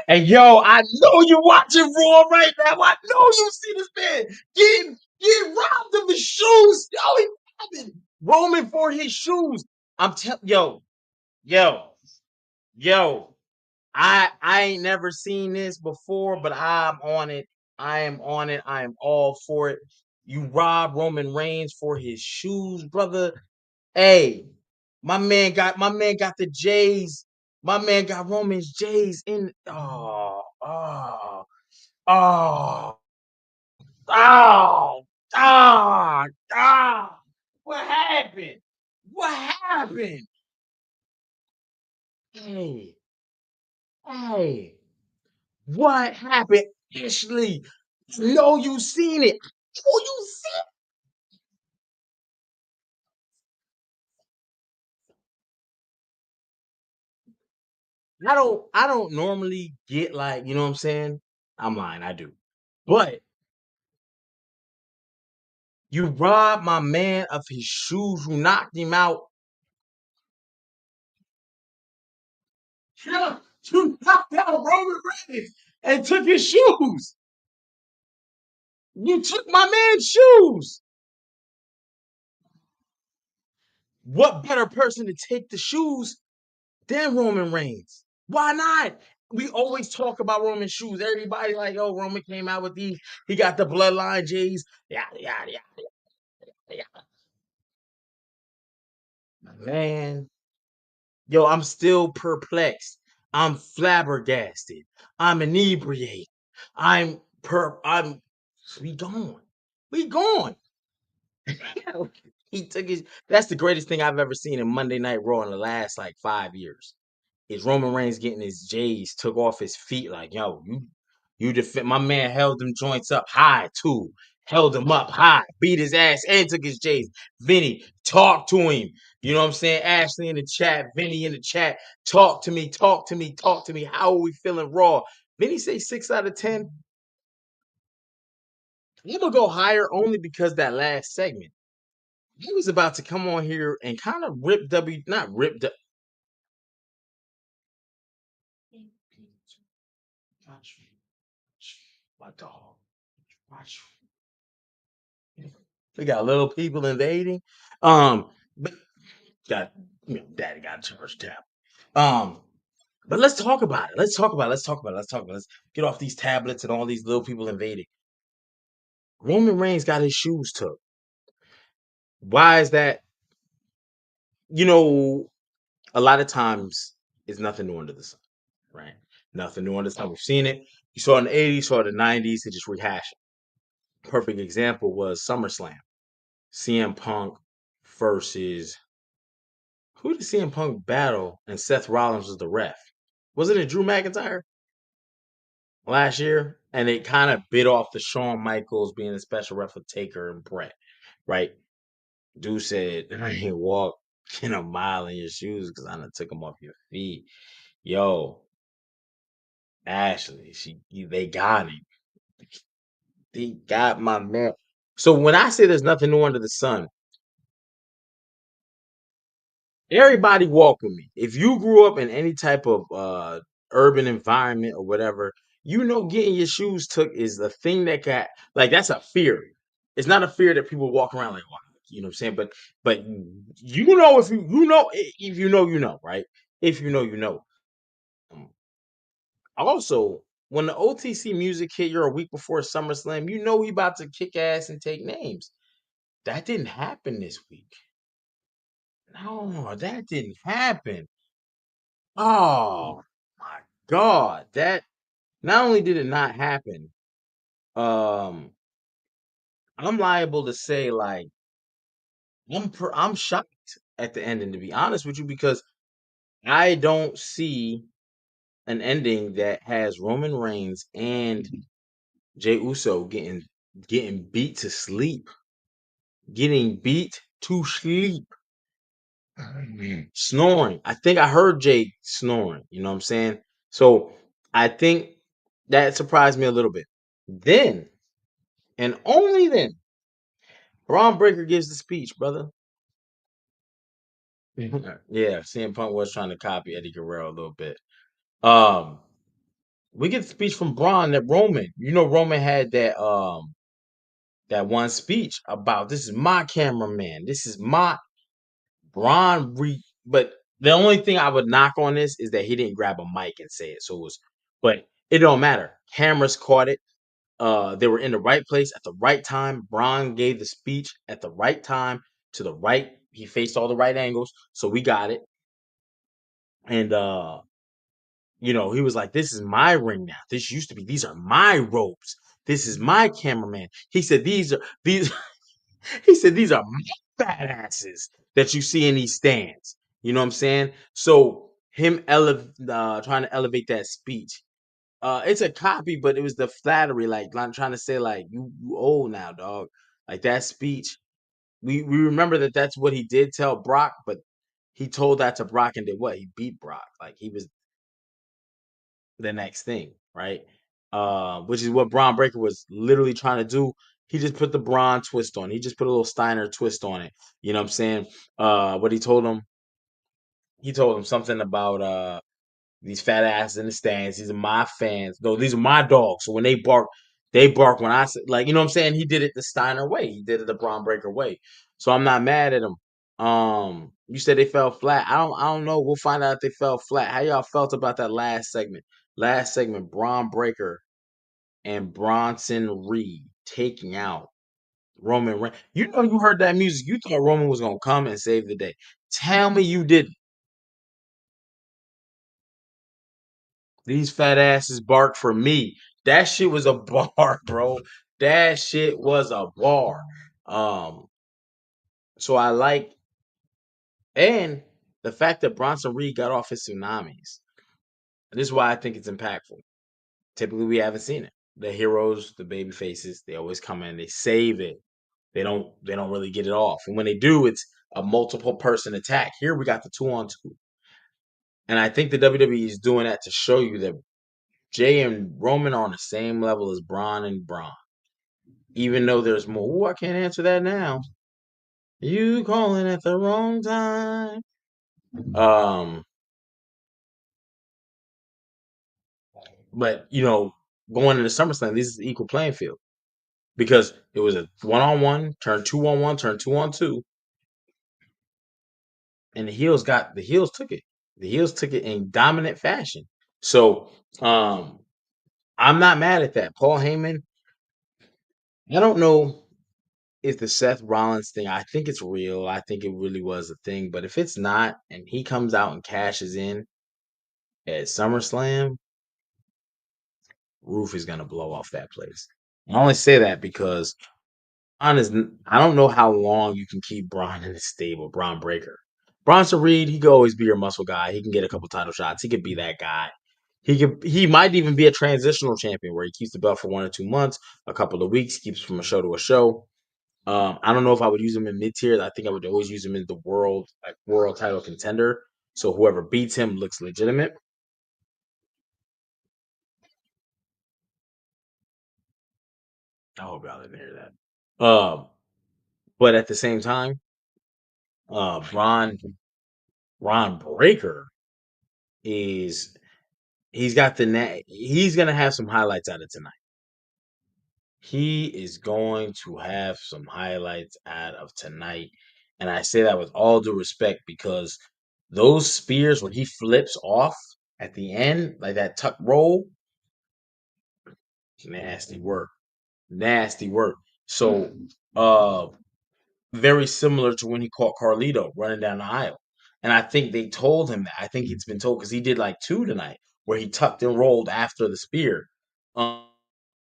And yo, I know you watching Raw right now. I know you see this man getting robbed of his shoes. Yo, he robbing Roman for his shoes. I'm telling yo, yo. I ain't never seen this before, but I'm on it. I am on it. I am all for it. You rob Roman Reigns for his shoes, brother. Hey, my man got the J's. My man got Roman's J's in. Oh, oh, ah. What happened? What happened? Hey, hey. What happened? Ashley, no, you seen it. Oh, you see. I don't normally get like, you know what I'm saying? I'm lying, I do. But you robbed my man of his shoes, you knocked him out. Yeah, you knocked out Roman Reigns and took his shoes. You took my man's shoes. What better person to take the shoes than Roman Reigns? Why not? We always talk about Roman shoes. Everybody like, oh, Roman came out with these. He got the bloodline J's. Yada yada yada yada. Man, yo, I'm still perplexed. I'm flabbergasted. I'm inebriated. I'm we gone. We gone. He took his that's the greatest thing I've ever seen in Monday Night Raw in the last like 5 years. Is Roman Reigns getting his J's took off his feet like, yo, you defend my man held them joints up high too. Held him up high, beat his ass and took his J's. Vinny, talk to him. You know what I'm saying? Ashley in the chat, Vinny in the chat. Talk to me, talk to me, talk to me. How are we feeling raw? Vinny say 6 out of 10. I'm gonna go higher only because that last segment. He was about to come on here and kind of rip not rip my dog. Watch. We got little people invading. But got daddy got a charge tab. Um, but let's talk about it. Let's talk about it. Let's talk about it. Let's talk about it. Let's get off these tablets and all these little people invading. Roman Reigns got his shoes took. Why is that? You know, a lot of times it's nothing new under the sun, right? Nothing new under the sun. We've seen it. You saw it in the 80s, saw it in the 90s, they just rehash it. Perfect example was SummerSlam. CM Punk versus who did CM Punk battle and Seth Rollins was the ref? Wasn't it Drew McIntyre last year? And it kind of bit off the Shawn Michaels being a special ref with Taker and Brett, right? Dude said, I ain't walk in a mile in your shoes because I done took them off your feet. Yo, Ashley, they got him. They got my man. So when I say there's nothing new under the sun, everybody walk with me. If you grew up in any type of urban environment or whatever, you know getting your shoes took is a thing that got like that's a fear. It's not a fear that people walk around like, wow, you know what I'm saying? But you know if you know you know, right? If you know you know. Um, Also, when the OTC music hit, you're a week before SummerSlam, you know he about to kick ass and take names. That didn't happen this week. No, that didn't happen. Oh my god, that not only did it not happen, um, I'm liable to say like I'm shocked at the ending to be honest with you because I don't see an ending that has Roman Reigns and Jey Uso getting beat to sleep, getting beat to sleep, snoring. I think I heard Jay snoring. You know what I'm saying? So I think that surprised me a little bit. Then and only then, Braun Breaker gives the speech, brother. Yeah, CM Punk was trying to copy Eddie Guerrero a little bit. Um, We get the speech from Braun that Roman. You know, Roman had that one speech about this is my cameraman. This is my but the only thing I would knock on this is that he didn't grab a mic and say it. So it was, but it don't matter. Cameras caught it. They were in the right place at the right time. Braun gave the speech at the right time to the right. He faced all the right angles, so we got it. And he was like, "This is my ring now. This used to be. These are my ropes. This is my cameraman." He said, "These." He said, "These are my badasses that you see in these stands." You know what I'm saying? So him trying to elevate that speech. It's a copy, but it was the flattery, like I'm trying to say, like you old now, dog. Like that speech. We remember that that's what he did tell Brock, but he told that to Brock and did what? He beat Brock. Like he was the next thing, right? Which is what Braun Breaker was literally trying to do. He just put the Braun twist on. He just put a little Steiner twist on it. You know what I'm saying? What he told him something about these fat asses in the stands. These are my fans. No, these are my dogs. So when they bark when I say, like, you know what I'm saying? He did it the Steiner way. He did it the Braun Breaker way. So I'm not mad at him. You said they fell flat. I don't know. We'll find out if they fell flat. How y'all felt about that last segment? Last segment, Braun Breaker and Bronson Reed taking out Roman Reigns. You know, you heard that music. You thought Roman was gonna come and save the day. Tell me you didn't. These fat asses bark for me. That shit was a bar, bro. That shit was a bar. Um, so I like and the fact that Bronson Reed got off his tsunamis. This is why I think it's impactful. Typically, we haven't seen it. The heroes, the baby faces, they always come in, they save it. They don't really get it off. And when they do, it's a multiple person attack. Here we got the 2-on-2. And I think the WWE is doing that to show you that Jay and Roman are on the same level as Braun and Braun. Even though there's more. Ooh, I can't answer that now. You calling at the wrong time. Um, but going into SummerSlam, this is an equal playing field because it was a 1-on-1, turn 2-on-1, turn 2-on-2, and the heels took it. The heels took it in dominant fashion. So I'm not mad at that. Paul Heyman, I don't know if the Seth Rollins thing, I think it's real. I think it really was a thing. But if it's not, and he comes out and cashes in at SummerSlam, roof is gonna blow off that place. I only say that because I don't know how long you can keep Braun in the stable, Braun Breaker. Bronson Reed, he could always be your muscle guy. He can get a couple title shots. He could be that guy. He might even be a transitional champion where he keeps the belt for 1 or 2 months, a couple of weeks, keeps from a show to a show. I don't know if I would use him in mid tier. I think I would always use him as the world title contender. So whoever beats him looks legitimate. I hope y'all didn't hear that. But at the same time, Ron Breaker is he's gonna have some highlights out of tonight. He is going to have some highlights out of tonight. And I say that with all due respect because those spears when he flips off at the end, like that tuck roll, nasty work. Nasty work. So very similar to when he caught Carlito running down the aisle. And I think they told him that. I think it's been told because he did like two tonight where he tucked and rolled after the spear.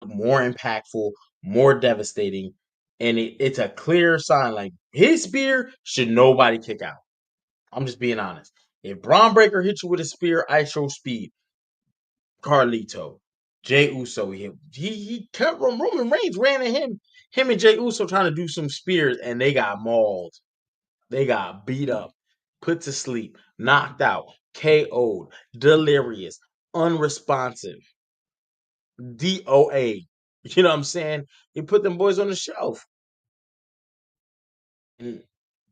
More impactful, more devastating, and it's a clear sign. Like his spear should nobody kick out. I'm just being honest. If Braun Breaker hits you with a spear, ice show speed. Carlito, Jay Uso, he kept Roman Reigns ran at him. Him and Jay Uso trying to do some spears, and they got mauled. They got beat up, put to sleep, knocked out, KO'd, delirious, unresponsive. DOA. You know what I'm saying? He put them boys on the shelf. And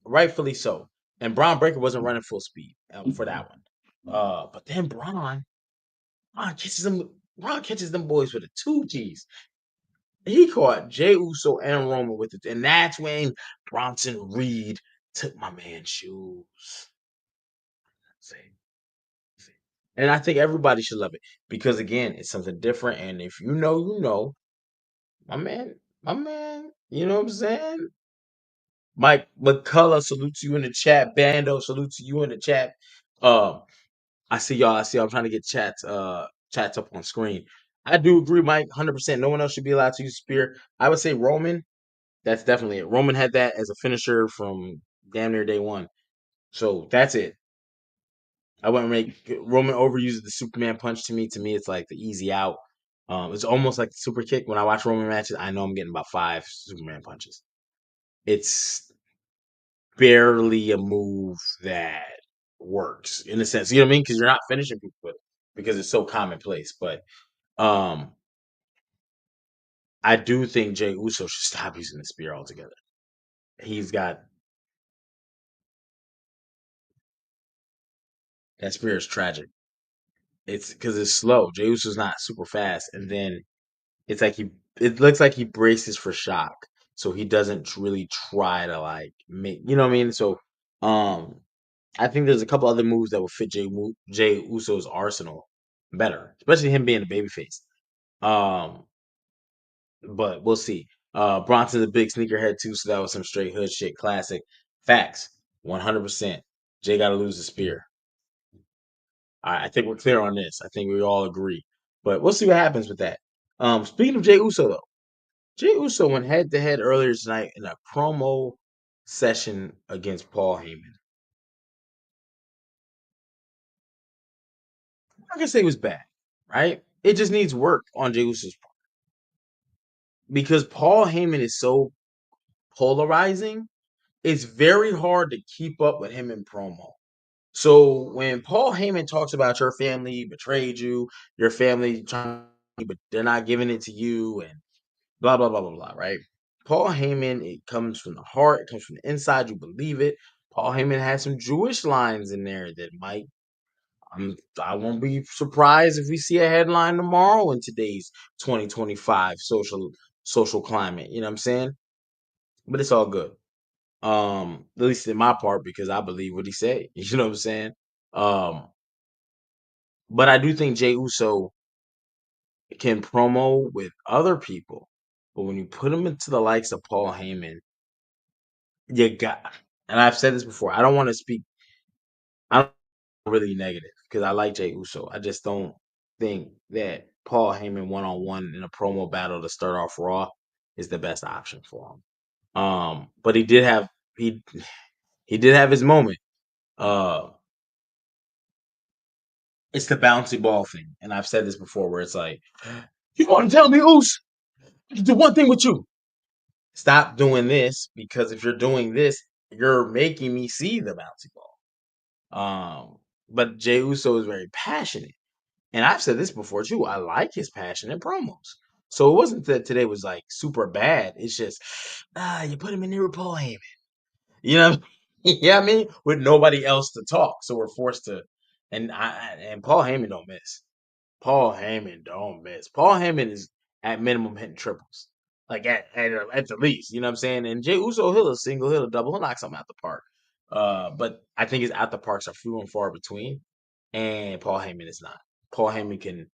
rightfully so. And Braun Breaker wasn't running full speed for that one. But then Braun kisses him. Ron catches them boys with a two G's. He caught Jay Uso and Roman with it, and that's when Bronson Reed took my man's shoes. See, see. And I think everybody should love it because again, it's something different. And if you know, you know, my man, you know what I'm saying? Mike McCullough, salute to you in the chat. Bando, salute to you in the chat. Um, I see y'all. I see y'all. I'm trying to get chats up on screen. I do agree, Mike, 100%. No one else should be allowed to use spear. I would say Roman. That's definitely it. Roman had that as a finisher from damn near day one. So that's it. I wouldn't make Roman overuses the Superman punch to me. To me, it's like the easy out. It's almost like the super kick. When I watch Roman matches, I know I'm getting about 5 Superman punches. It's barely a move that works in a sense. You know what I mean? Because you're not finishing people with it because it's so commonplace. But um, I do think Jey Uso should stop using the spear altogether. He's got that spear is tragic. It's because it's slow. Jey Uso's not super fast, and then it's like it looks like he braces for shock, so he doesn't really try to like make, you know what I mean. So, um, I think there's a couple other moves that would fit Jey Uso's arsenal better, especially him being a babyface. Um, but we'll see. Bronson's a big sneakerhead too, so that was some straight hood shit. Classic facts, 100%. Jay got to lose the spear. I think we're clear on this. I think we all agree. But we'll see what happens with that. Speaking of Jey Uso, though, Jey Uso went head to head earlier tonight in a promo session against Paul Heyman. I can say it was bad, right? It just needs work on Jey Uso's part because Paul Heyman is so polarizing. It's very hard to keep up with him in promo. So when Paul Heyman talks about your family betrayed you, your family trying, but they're not giving it to you, and blah blah blah blah blah, right? Paul Heyman, it comes from the heart, it comes from the inside, you believe it. Paul Heyman has some Jewish lines in there that might I won't be surprised if we see a headline tomorrow in today's 2025 social climate. You know what I'm saying? But it's all good. At least in my part, because I believe what he said. You know what I'm saying? Um, but I do think Jay Uso can promo with other people. But when you put him into the likes of Paul Heyman, you got, and I've said this before, I don't want to speak, I don't really negative because I like Jay Uso. I just don't think that Paul Heyman one on one in a promo battle to start off Raw is the best option for him. But he he did have his moment. Uh, it's the bouncy ball thing, and I've said this before, where it's like, you want to tell me, Oos, I can do one thing with you. Stop doing this because if you're doing this, you're making me see the bouncy ball. But Jey Uso is very passionate. And I've said this before too. I like his passionate promos. So it wasn't that today was like super bad. It's just you put him in there with Paul Heyman. You know, yeah, I mean, with nobody else to talk, so we're forced to. And Paul Heyman don't miss. Paul Heyman don't miss. Paul Heyman is at minimum hitting triples, like at the least. You know what I'm saying? And Jey Uso, he'll a single, he'll a double, he'll knock something out the park. But I think his out the parks are few and far between. And Paul Heyman is not. Paul Heyman can.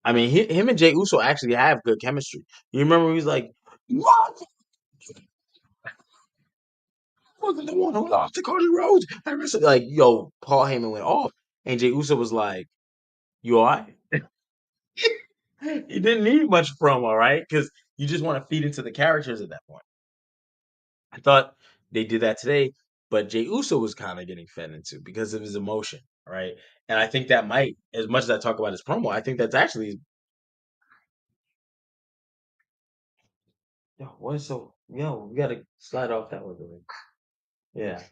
I mean, him and Jey Uso actually have good chemistry. You remember he was like, "What? Wasn't the one who lost to Cody Rhodes?" I wrestled like, yo, Paul Heyman went off, and Jey Uso was like, "You all right?" He didn't need much promo, right? Because you just want to feed into the characters at that point. I thought they did that today, but Jey Uso was kind of getting fed into because of his emotion, right? And I think that might, as much as I talk about his promo, I think that's actually, yo, what is so, yo, we got to slide off that one. Yeah.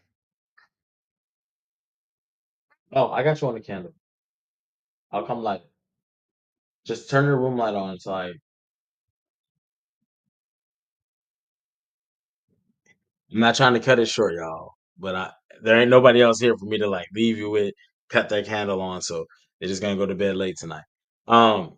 Oh, I got you on the candle. I'll come light it. Just turn your room light on until I'm not trying to cut it short, y'all, but there ain't nobody else here for me to like leave you with, cut that candle on, so they're just gonna go to bed late tonight. Um,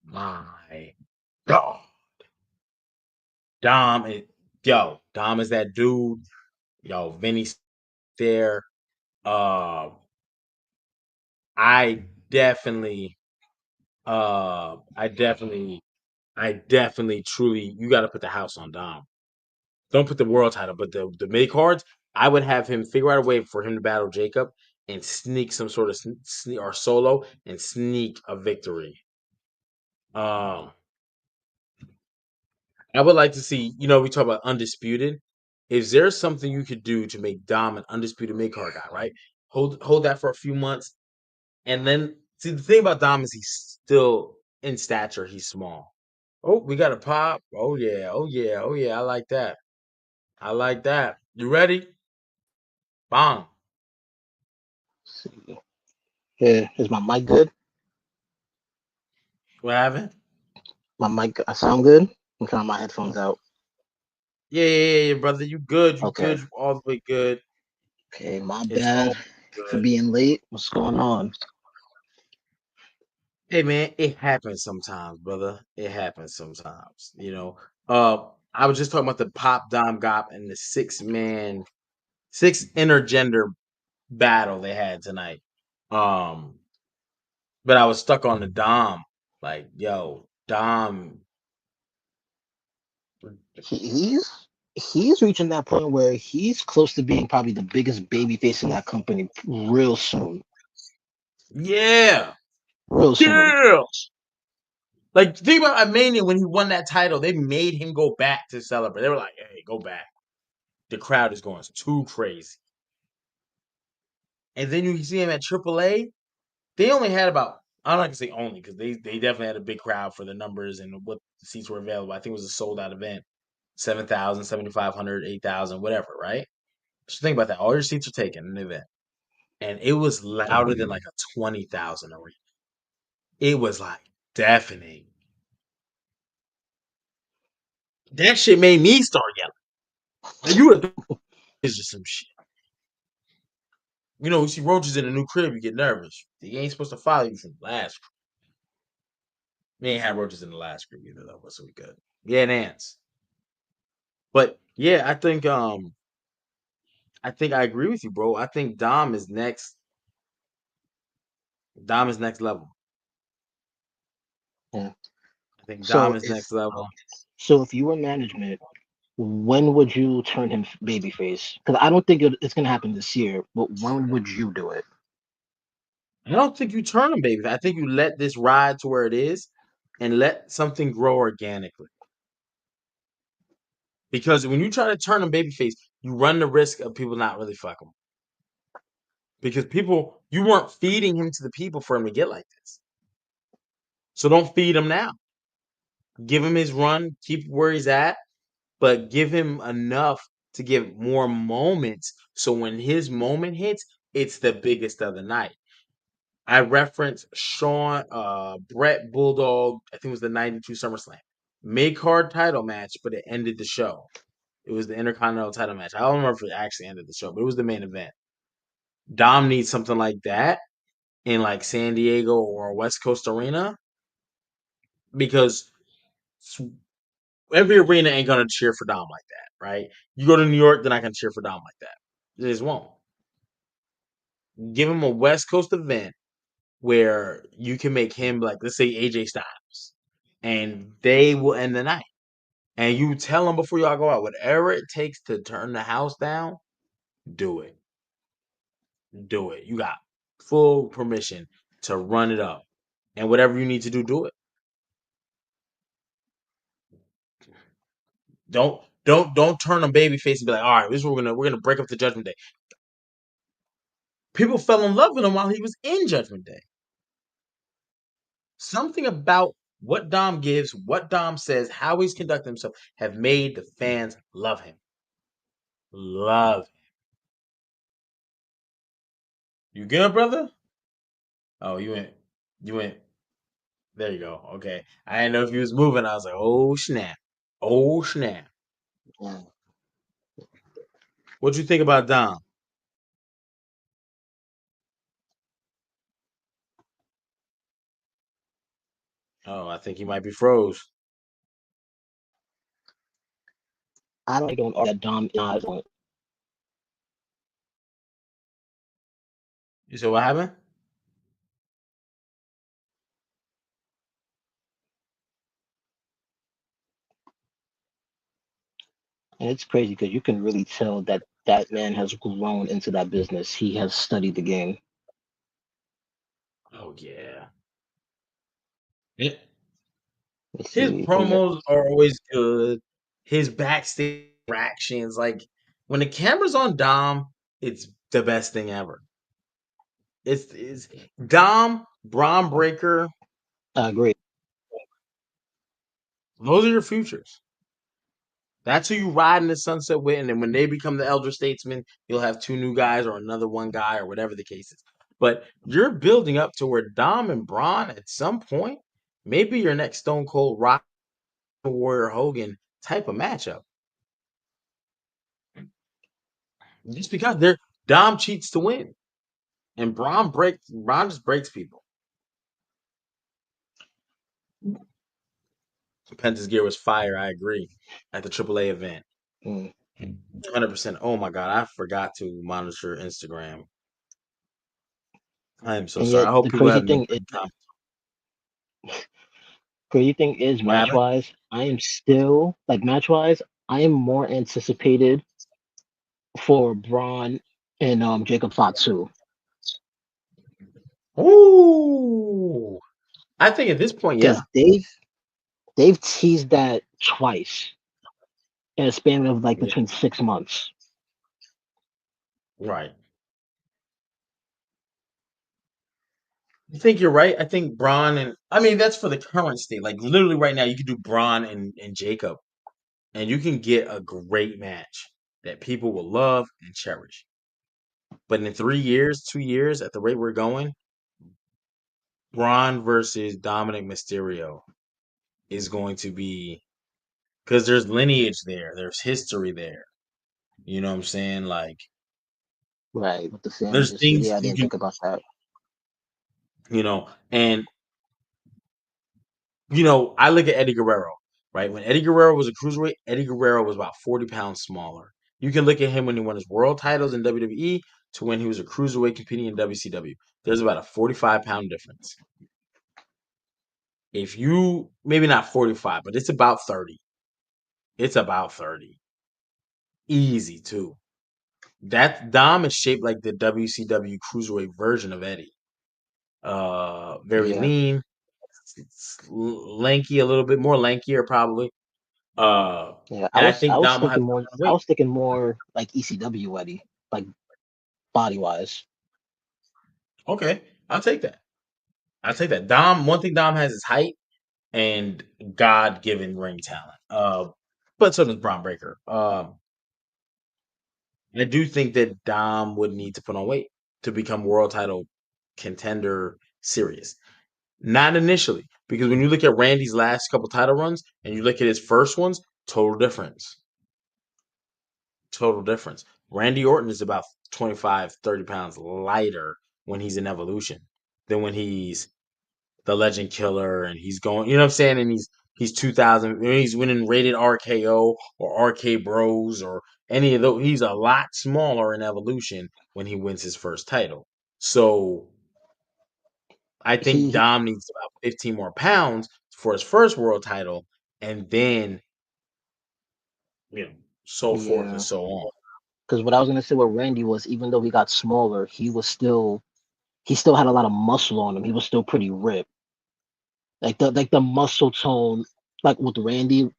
My God. Dom is Dom is that dude. Yo, Vinny's there. Uh I definitely uh I definitely I definitely truly you gotta put the house on Dom. Don't put the world title, but the mid cards, I would have him figure out a way for him to battle Jacob and sneak some sort of sneak or solo and sneak a victory. Um I would like to see, we talk about undisputed. Is there something you could do to make Dom an undisputed mid card guy, right? Hold that for a few months, and then see the thing about Dom is he's still in stature, he's small. Oh, we got a pop. Oh yeah, oh yeah, oh yeah. I like that. I like that. You ready? Bang. See. Yeah, is my mic good? What happened? My mic, I sound good? I'm trying my headphones out. Yeah, yeah, yeah, yeah, brother. You good? You Okay. good? You all the way good. Okay, my It's all bad for good. being late. What's going on? Hey man, it happens sometimes, brother. It happens sometimes. I was just talking about the Pop Dom Gop and the six intergender battle they had tonight. Um, but I was stuck on the Dom. Like, yo, Dom. He's reaching that point where he's close to being probably the biggest baby face in that company real soon. Yeah, Real soon. yeah. Like, think about Mania when he won that title. They made him go back to celebrate. They were like, "Hey, go back." The crowd is going too crazy. And then you see him at AAA. They only had about I'm not gonna say only because they definitely had a big crowd for the numbers and what the seats were available. I think it was a sold out event, 7,000, 7,500, 8,000, whatever, right? Just think about that. All your seats are taken in the event, and it was louder than like a 20,000 arena. It was like deafening. That shit made me start yelling. Like you would is just some shit. You see roaches in a new crib, you get nervous. They ain't supposed to follow you from the last crib. We ain't had roaches in the last crib either though, but so we good. Yeah, and ants. But yeah, I think I agree with you, bro. I think Dom is next. Dom is next level. Yeah. I think Dom So is if next level. so if you were management, when would you turn him babyface? Because I don't think it's gonna happen this year. But when would you do it? I don't think you turn him, baby. I think you let this ride to where it is, and let something grow organically. Because when you try to turn him babyface, you run the risk of people not really fucking him. Because you weren't feeding him to the people for him to get like this. So don't feed him now. Give him his run. Keep where he's at, but give him enough to give more moments. So when his moment hits, it's the biggest of the night. I referenced Brett Bulldog, I think it was the 92 SummerSlam. Mid card title match, but it ended the show. It was the Intercontinental title match. I don't remember if it actually ended the show, but it was the main event. Dom needs something like that in like San Diego or West Coast Arena because every arena ain't gonna cheer for Dom like that, right? You go to New York, they're not gonna cheer for Dom like that. They just won't. Give him a West Coast event where you can make him like, let's say AJ Styles, and they will end the night. And you tell them before y'all go out, whatever it takes to turn the house down, do it. Do it. You got full permission to run it up, and whatever you need to do it. Don't turn a baby face and be like, all right, this is what we're gonna break up the Judgment Day. People fell in love with him while he was in Judgment Day. Something about what Dom gives, what Dom says, how he's conducting himself have made the fans love him. Love him. You good, brother? Oh, you went. There you go. Okay. I didn't know if you was moving. I was like, oh snap. Oh snap. Yeah. What you think about Dom? Oh, I think he might be froze. I don't argue that Dom is not. You said what happened? And it's crazy because you can really tell that that man has grown into that business. He has studied the game. Oh yeah. Yeah. Let's His see. Oh yeah. promos are always good. His backstage interactions, like when the camera's on Dom, it's the best thing ever. It's Dom, Braun Breaker. I agree. Those are your futures. That's who you ride in the sunset with, and then when they become the elder statesmen, you'll have two new guys or another one guy or whatever the case is. But you're building up to where Dom and Braun at some point, maybe your next Stone Cold Rock Warrior Hogan type of matchup. Just because they're Dom cheats to win, and Braun just breaks people. Penta's gear was fire. I agree. At the AAA event, Mm. 100%. Oh my god, I forgot to monitor Instagram. I am so And sorry. yet I hope the people crazy having a thing is, great time. What match happened? wise, I am still like match wise. I am more anticipated for Braun and Jacob Fatu Ooh, I think at this point, yeah, because they've teased that twice in a span of like yeah, between 6 months. right. I think you're right. I think Braun and I mean that's for the current state. Like literally right now, you could do Braun and Jacob, and you can get a great match that people will love and cherish. But in 3 years, 2 years, at the rate we're going, Braun versus Dominic Mysterio is going to be because there's lineage there, there's history there. You know what I'm saying? Like Right, with the family there's history. things Yeah, I you didn't can, think about that. and I look at Eddie Guerrero, right? When Eddie Guerrero was a cruiserweight, Eddie Guerrero was about 40 pounds smaller. You can look at him when he won his world titles in WWE to when he was a cruiserweight competing in WCW. There's about a 45-pound difference. If you maybe not 45, but it's about 30. It's about 30. Easy too. That Dom is shaped like the WCW cruiserweight version of Eddie. Very Yeah, lean, lanky, a little bit more lankier probably. Uh, yeah. I and I was I think was Dom will have thinking to more. put on I weight. was thinking more like ECW Eddie, like body wise. Okay, I'll take that. I'll take that. One thing Dom has is height and God given ring talent. But so does Braun Breaker. I do think that Dom would need to put on weight to become world title contender serious. Not initially, because when you look at Randy's last couple title runs and you look at his first ones, total difference. Total difference. Randy Orton is about 25, 30 pounds lighter when he's in Evolution than when he's the Legend Killer and he's going, you know what I'm saying? And he's 2000, he's winning rated RKO or RK Bros or any of those. He's a lot smaller in Evolution when he wins his first title. So I think He Dom needs about 15 more pounds for his first world title, and then so forth and yeah. so on. Because what I was gonna say with Randy was even though he got smaller, he still had a lot of muscle on him. He was still pretty ripped. Like the muscle tone, like with Randy,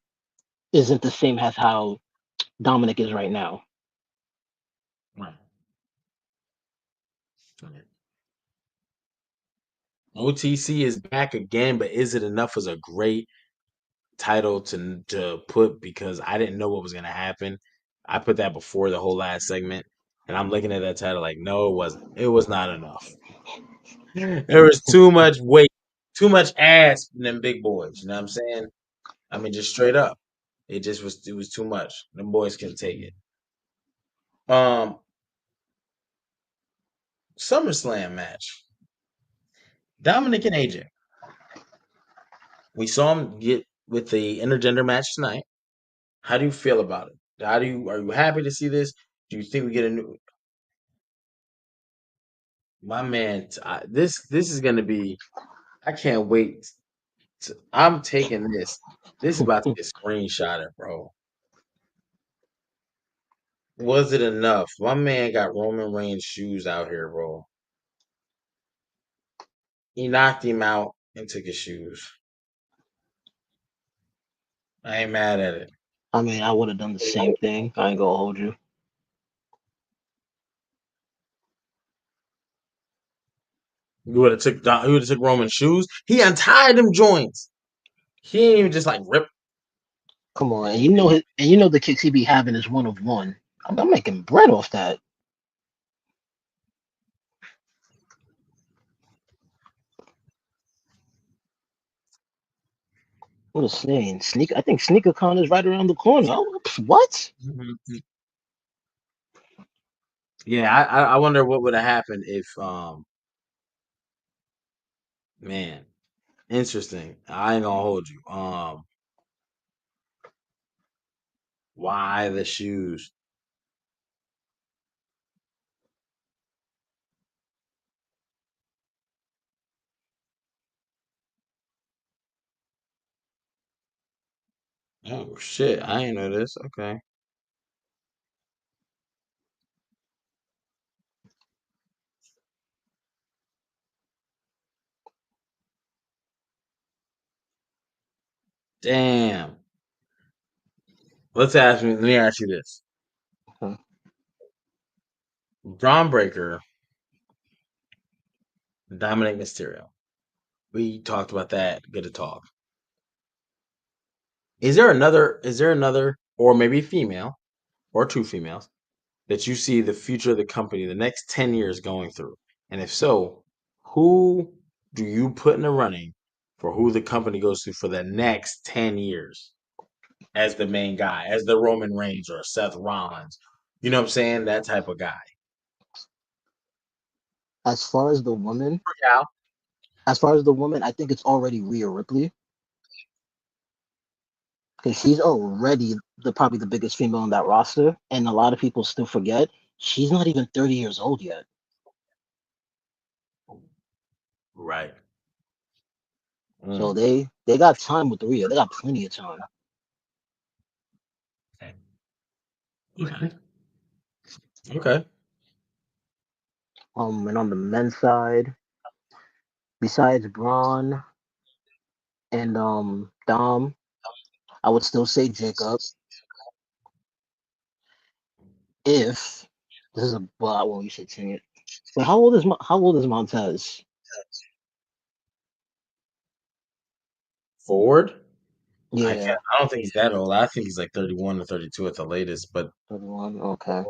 isn't the same as how Dominic is right now. Right. OTC is back again, but is it enough as a great title to put because I didn't know what was gonna happen. I put that before the whole last segment, and I'm looking at that title like, no, it wasn't. It was not enough. There was too much weight, too much ass in them big boys. You know what I'm saying? I mean, just straight up, it was too much. Them boys couldn't take it. Um, SummerSlam match: Dominic and AJ. We saw him get with the intergender match tonight. How do you feel about it? Are you happy to see this? Do you think we get a new my man? This is gonna be. I can't wait. I'm taking this. This is about to be a screenshot, bro. Was it enough? My man got Roman Reigns shoes out here, bro. He knocked him out and took his shoes. I ain't mad at it. I mean, I would have done the same thing. I ain't gonna hold you. He would have took Roman's shoes. He untied them joints. He ain't even just like rip. Come on, and you know the kicks he be having is one of one. I'm making bread off that. What a saying. I think SneakerCon is right around the corner. Oh, what? Mhm. Yeah, I wonder what would have happened if man, interesting. I ain't gonna hold you. Why the shoes? Oh shit, I ain't know this. Okay. Damn. Let me ask you this. Huh. Braun Breaker, Dominic Mysterio. We talked about that. Good to talk. Is there another, or maybe female, or two females, that you see the future of the company the next 10 years going through? And if so, who do you put in the running for who the company goes through for the next 10 years as the main guy, as the Roman Reigns or Seth Rollins? You know what I'm saying? That type of guy. As far as the woman, Cal. I think it's already Rhea Ripley because she's already probably the biggest female on that roster, and a lot of people still forget she's not even 30 years old yet. Right. So Mm. they got time with Rhea. They got plenty of time. Okay. Okay. And on the men's side, besides Braun and Dom, I would still say Jacob. If this is a but, well, you should say it. But how old is Montez? Ford? I Yeah, can't. I don't think he's that old. I think he's like 31 or 32 at the latest. 31. Okay.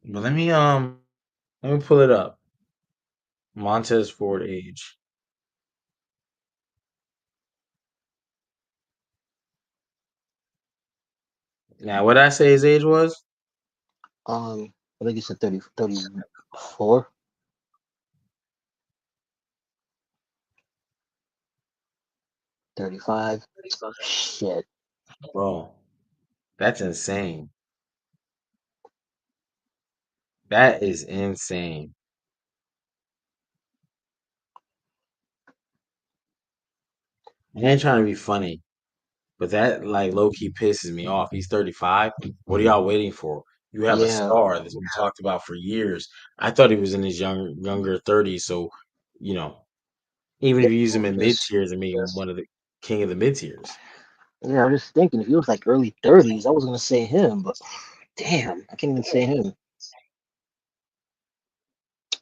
But let me pull it up. Montez Ford age. Now, what I say his age was? I think you said 30, 34, 35. Shit. Bro, that's insane. That is insane. I ain't trying to be funny, but that like low key pisses me off. He's 35. What are y'all waiting for? You have a Yeah, star that's been talked about for years. I thought he was in his younger 30s, so you know, even if you use him in mid just tiers and make him one of the king of the mid tiers. yeah. I was just thinking if he was like early 30s, I was gonna say him, but damn, I can't even say him.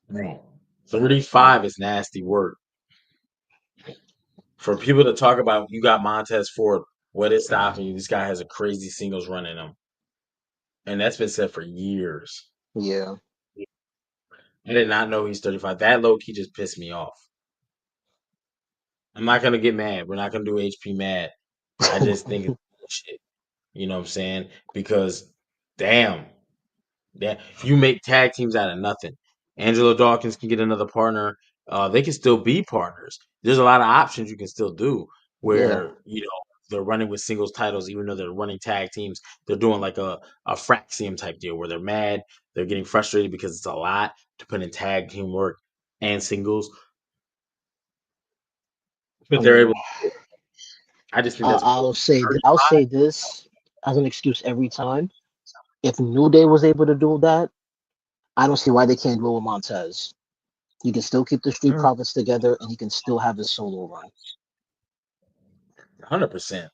Right. Yeah, 35 is nasty work. For people to talk about, you got Montez Ford, what is stopping you? This guy has a crazy singles run in him. And that's been said for years. yeah. I did not know he's 35. That low key just pissed me off. I'm not gonna get mad. We're not gonna do HP mad. I just think it's bullshit. You know what I'm saying? Because damn, that you make tag teams out of nothing. Angelo Dawkins can get another partner. they can still be partners. There's a lot of options you can still do Yeah, where they're running with singles titles, even though they're running tag teams. They're doing like a Fraxium type deal where they're mad, they're getting frustrated because it's a lot to put in tag team work and singles, I but they're able. mean, I just think that's I'll 35. say this as an excuse every time. If New Day was able to do that, I don't see why they can't do it with Montez. He can still keep the Street Mm, Profits together, and he can still have his solo run. 100%.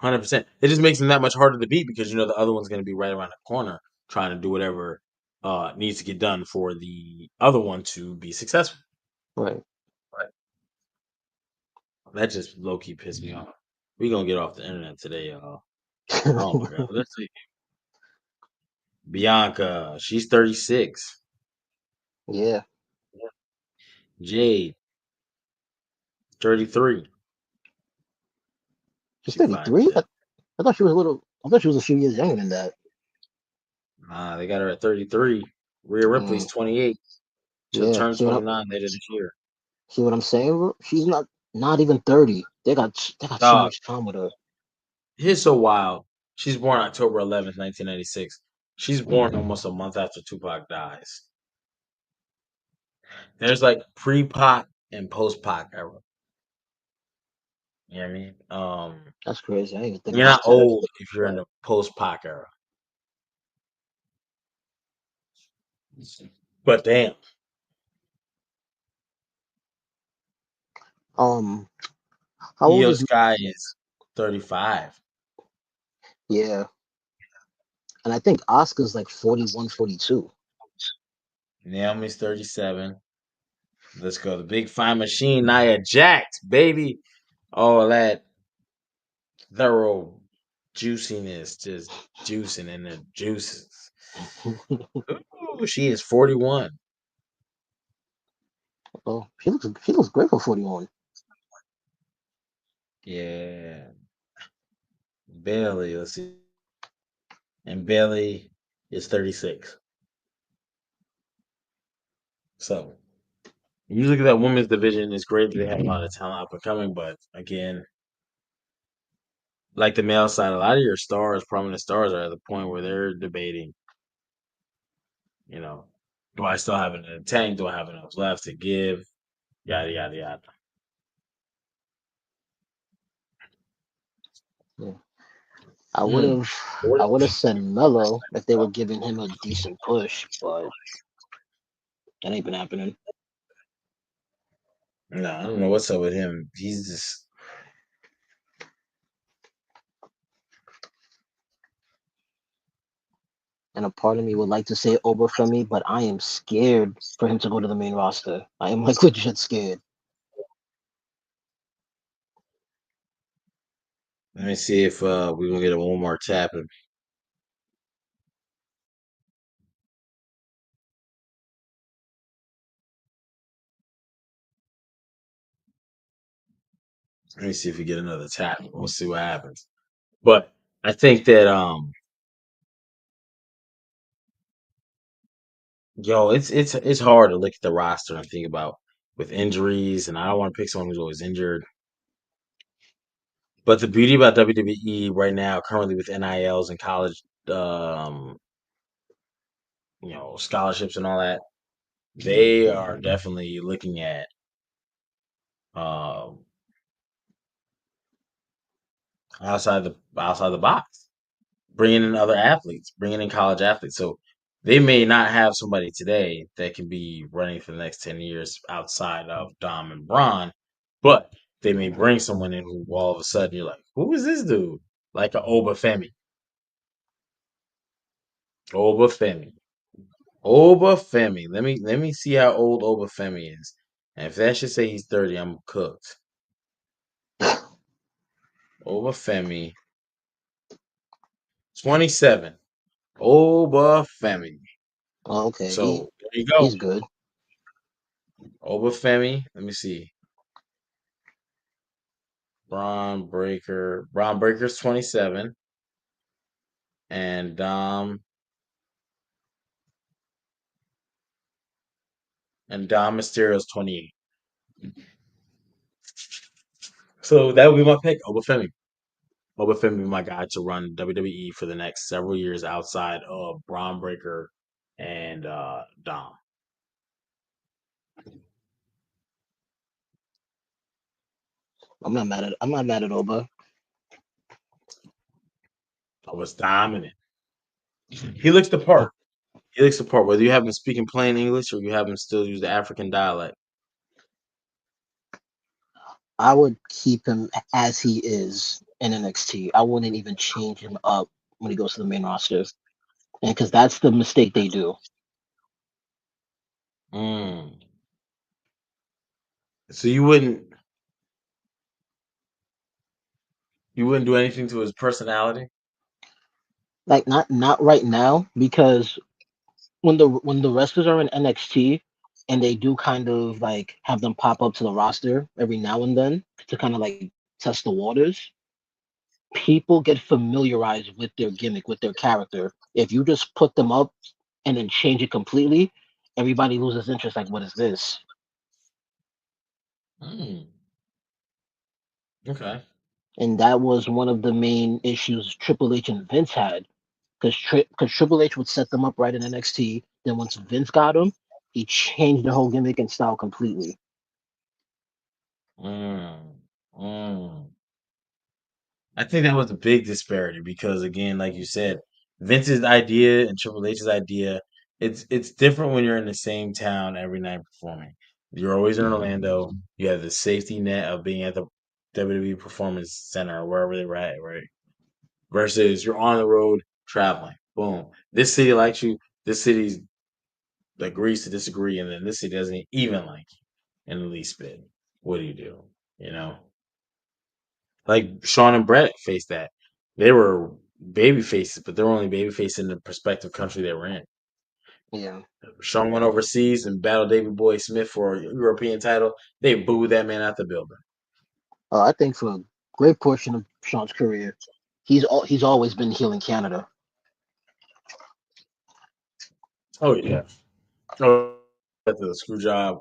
100%. It just makes them that much harder to beat because the other one's going to be right around the corner trying to do whatever needs to get done for the other one to be successful. Right. Right. That just low key pissed me off. We gonna get off the internet today, y'all. Oh my god. Let's see. Bianca, she's 36. Yeah, Jade, 33. she's She fine 33. too. I thought she was a little. I thought she was a few years younger than that. They got her at 33. Rhea Ripley's Mm, 28. She'll yeah. turn 29 later this year. See what I'm saying, bro? She's not even 30. They got so Dog, much time with her. here's so wild. She's born October 11th, 1996. She's born almost a month after Tupac dies. There's like pre-Pac and post-Pac era. You know what I mean? That's crazy. I didn't even think You're about not that. old if you're in the post-Pac era. But damn, Um, how old Io is? Sky is 35. Yeah, and I think Oscar's like 41, 42. Naomi's 37. Let's go. The big fine machine, Nia Jax, baby. All that thorough juiciness, just juicing in the juices. Ooh, she is 41. Oh, she looks great for 41. Yeah. Bailey, let's see. And Bailey is 36. So you look at that women's division, it's great that they have a lot of talent up and coming, but again, like the male side, a lot of your stars, prominent stars, are at the point where they're debating, you know, do I still have it in the tank? Do I have enough left to give? Yada yada yada. Yeah. I would Hmm. have I would have said Mello if they were giving him a decent push, but that ain't been happening. No, I don't know what's up with him. He's just And a part of me would like to say Oberfemi, but I am scared for him to go to the main roster. I am like legit scared. let me see if we can get a one more tap. Let me see if we get another tap. We'll see what happens. But I think that yo, it's hard to look at the roster and think about with injuries, and I don't want to pick someone who's always injured. But the beauty about WWE right now, currently with NILs and college, um, scholarships and all that, they are definitely looking at um outside the box, bringing in other athletes, bringing in college athletes. So they may not have somebody today that can be running for the next 10 years outside of Dom and Braun, but they may bring someone in who all of a sudden you're like, who is this dude? Like a Obafemi. Obafemi. Obafemi. Let me see how old Obafemi is. And if that should say he's 30, I'm cooked. Obafemi. 27. Obafemi. Oh, okay, So there you go. he's good. Obafemi. Let me see. Braun Breaker. Braun Breaker's 27. And and Dom Mysterio's 28. So that would be my pick. Obafemi. Obafemi be my guy to run WWE for the next several years outside of Braun Breaker and Dom. I'm not mad at Oba. I was dominant. He looks the part. He looks the part. Whether you have him speaking plain English or you have him still use the African dialect. I would keep him as he is in NXT. I wouldn't even change him up when he goes to the main roster, and because that's the mistake they do. Mm. So you wouldn't do anything to his personality. Like not right now, because when the wrestlers are in NXT and they do kind of like have them pop up to the roster every now and then to kind of like test the waters, people get familiarized with their gimmick, with their character. If you just put them up and then change it completely, everybody loses interest. Like, what is this? Mm. Okay. And that was one of the main issues Triple H and Vince had, because Triple H would set them up right in NXT. Then once Vince got him, he changed the whole gimmick and style completely. Mm. Mm. I think that was a big disparity because again, like you said, Vince's idea and Triple H's idea, it's different when you're in the same town every night performing. You're always in Orlando. You have the safety net of being at the WWE Performance Center or wherever they were at, right? Versus you're on the road traveling. Boom. This city likes you. This city agrees to disagree, and then this city doesn't even like you in the least bit. What do you do? You know? Like Sean and Brett faced that. They were baby faces, but they were only baby faces in the prospective country they were in. Yeah. Sean went overseas and battled David Boy Smith for a European title. They booed that man out the building. I think for a great portion of Sean's career, he's always been healing Canada. Oh yeah. Oh, the screw job.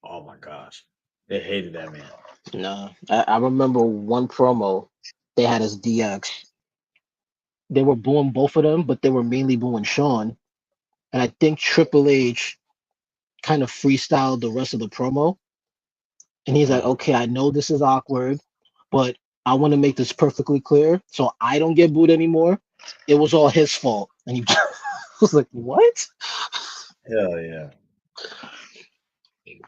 Oh my gosh, they hated that man. No, I remember one promo they had as DX. They were booing both of them, but they were mainly booing Sean. And I think Triple H kind of freestyled the rest of the promo. And he's like, Mm. okay, I know this is awkward, but I want to make this perfectly clear so I don't get booed anymore. It was all his fault. And he was like, what? Hell yeah. He's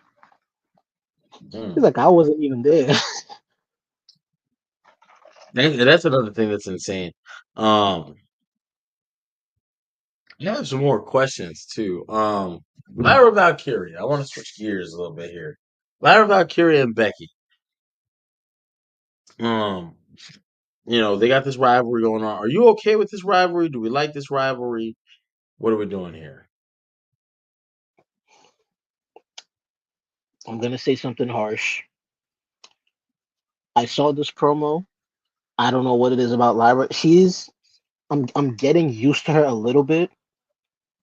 Mm. like, I wasn't even there. That's another thing that's insane. Um, I have some more questions too. Lyra Valkyria. I want to switch gears a little bit here. Lyra Valkyria and Becky. Um, they got this rivalry going on. Are you okay with this rivalry? Do we like this rivalry? What are we doing here? I'm going to say something harsh. I saw this promo. I don't know what it is about Lyra. I'm getting used to her a little bit,